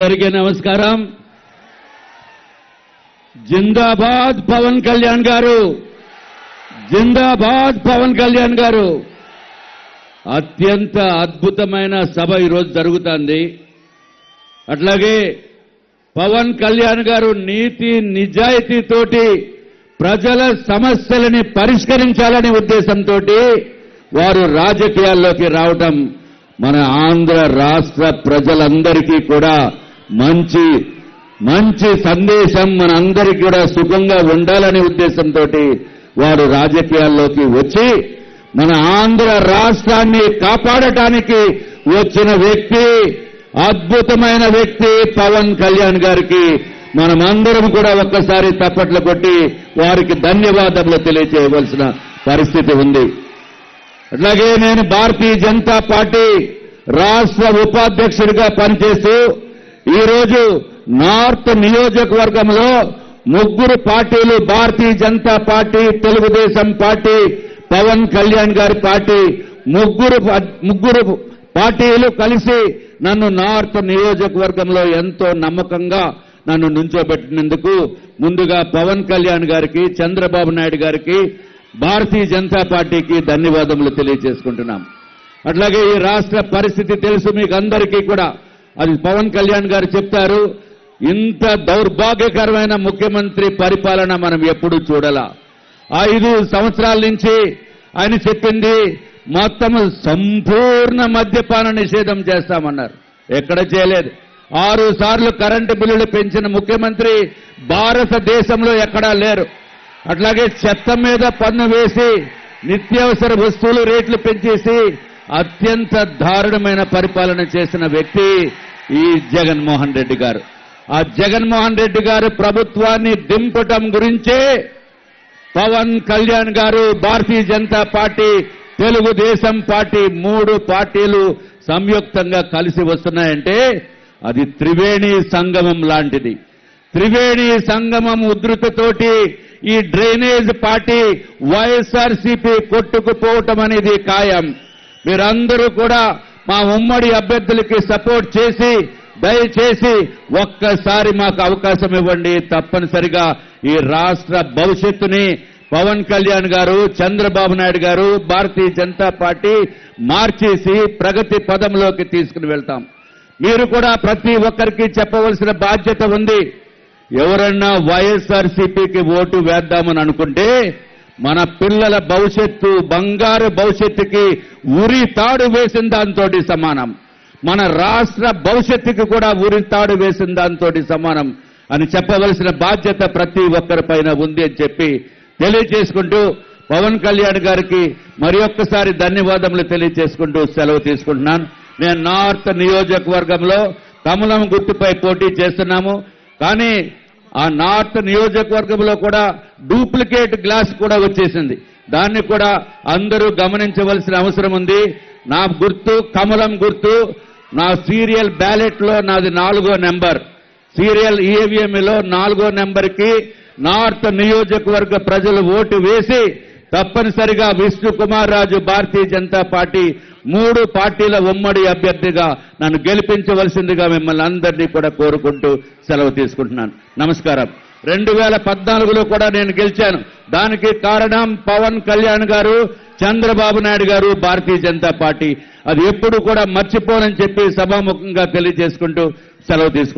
అందరికీ నమస్కారం. జిందాబాద్ పవన్ కళ్యాణ్ గారు, జిందాబాద్ పవన్ కళ్యాణ్ గారు. అత్యంత అద్భుతమైన సభ ఈరోజు జరుగుతోంది. అట్లాగే పవన్ కళ్యాణ్ గారు నీతి నిజాయితీతోటి ప్రజల సమస్యలని పరిష్కరించాలనే ఉద్దేశంతో వారు రాజకీయాల్లోకి రావటం మన ఆంధ్ర రాష్ట్ర ప్రజలందరికీ కూడా మంచి సందేశం, మన అందరికీ కూడా సుఖంగా ఉండాలనే ఉద్దేశంతో వారు రాజకీయాల్లోకి వచ్చి మన ఆంధ్ర రాష్ట్రాన్ని కాపాడటానికి వచ్చిన వ్యక్తి, అద్భుతమైన వ్యక్తి పవన్ కళ్యాణ్ గారికి మనమందరం కూడా ఒక్కసారి తప్పట్లు కొట్టి వారికి ధన్యవాదాలు తెలియజేయవలసిన పరిస్థితి ఉంది. అట్లాగే నేను భారతీయ జనతా పార్టీ రాష్ట్ర ఉపాధ్యక్షుడిగా పనిచేస్తూ ఈరోజు నార్త్ నియోజకవర్గంలో 3 పార్టీలు, భారతీయ జనతా పార్టీ, తెలుగుదేశం పార్టీ, పవన్ కళ్యాణ్ గారి పార్టీ, ముగ్గురు పార్టీలు కలిసి నన్ను నార్త్ నియోజకవర్గంలో ఎంతో నమ్మకంగా నన్ను నుంచోబెట్టినందుకు ముందుగా పవన్ కళ్యాణ్ గారికి, చంద్రబాబు నాయుడు గారికి, భారతీయ జనతా పార్టీకి ధన్యవాదములు తెలియజేసుకుంటున్నాం. అట్లాగే ఈ రాష్ట్ర పరిస్థితి తెలుసు మీకు అందరికీ కూడా. అది పవన్ కళ్యాణ్ గారు చెప్తారు, ఇంత దౌర్భాగ్యకరమైన ముఖ్యమంత్రి పరిపాలన మనం ఎప్పుడూ చూడాల. 5 సంవత్సరాల నుంచి ఆయన చెప్పింది మొత్తం సంపూర్ణ మద్యపాన నిషేధం చేస్తామన్నారు. ఎక్కడ చేయలేదు. 6 సార్లు కరెంటు బిల్లులు పెంచిన ముఖ్యమంత్రి భారతదేశంలో ఎక్కడా లేరు. అట్లాగే చెత్త మీద పన్ను వేసి నిత్యావసర వస్తువులు రేట్లు పెంచేసి అత్యంత దారుణమైన పరిపాలన చేసిన వ్యక్తి ఈ జగన్మోహన్ రెడ్డి గారు. ఆ జగన్మోహన్ రెడ్డి గారు ప్రభుత్వాన్ని దింపటం గురించే పవన్ కళ్యాణ్ గారు, భారతీయ జనతా పార్టీ, తెలుగుదేశం పార్టీ 3 పార్టీలు సంయుక్తంగా కలిసి వస్తున్నాయంటే అది త్రివేణి సంగమం లాంటిది. త్రివేణి సంగమం ఉధృతతోటి ఈ డ్రైనేజ్ పార్టీ వైఎస్ఆర్సీపీ కొట్టుకుపోవటం అనేది ఖాయం. మీరందరూ కూడా మా ఉమ్మడి అభ్యర్థులకి సపోర్ట్ చేసి దయచేసి ఒక్కసారి మాకు అవకాశం ఇవ్వండి. తప్పనిసరిగా ఈ రాష్ట్ర భవిష్యత్తుని పవన్ కళ్యాణ్ గారు, చంద్రబాబు నాయుడు గారు, భారతీయ జనతా పార్టీ మార్చేసి ప్రగతి పదంలోకి తీసుకుని వెళ్తాం. మీరు కూడా ప్రతి ఒక్కరికి చెప్పవలసిన బాధ్యత ఉంది. ఎవరన్నా వైఎస్ఆర్సీపీకి ఓటు వేద్దామని అనుకుంటే మన పిల్లల భవిష్యత్తు, బంగారు భవిష్యత్తుకి ఉరి తాడు వేసిన దాంతో సమానం. మన రాష్ట్ర భవిష్యత్తుకి కూడా ఉరి తాడు వేసిన దాంతో సమానం అని చెప్పవలసిన బాధ్యత ప్రతి ఒక్కరిపైన ఉంది అని చెప్పి తెలియజేసుకుంటూ పవన్ కళ్యాణ్ గారికి మరి ఒక్కసారి ధన్యవాదములు తెలియజేసుకుంటూ సెలవు తీసుకుంటున్నాను. నేను నార్త్ నియోజకవర్గంలో కమలం గుర్తుపై పోటీ చేస్తున్నాము. కానీ ఆ నార్త్ నియోజకవర్గంలో కూడా డూప్లికేట్ గ్లాస్ కూడా వచ్చేసింది. దాన్ని కూడా అందరూ గమనించవలసిన అవసరం ఉంది. నా గుర్తు కమలం గుర్తు. నా సీరియల్ బ్యాలెట్ లో నాది 4వ నెంబర్, సీరియల్ ఈవీఎంలో 4వ నెంబర్కి నార్త్ నియోజకవర్గ ప్రజలు ఓటు వేసి తప్పనిసరిగా విష్ణు కుమార్ రాజు, భారతీయ జనతా పార్టీ 3 పార్టీల ఉమ్మడి అభ్యర్థిగా నన్ను గెలిపించవలసిందిగా మిమ్మల్ని అందరినీ కూడా కోరుకుంటూ సెలవు తీసుకుంటున్నాను. నమస్కారం. 2014లో కూడా నేను గెలిచాను. దానికి కారణం పవన్ కళ్యాణ్ గారు, చంద్రబాబు నాయుడు గారు, భారతీయ జనతా పార్టీ. అది ఎప్పుడు కూడా మర్చిపోనని చెప్పి సభాముఖంగా తెలియజేసుకుంటూ సెలవు తీసుకుంటున్నాను.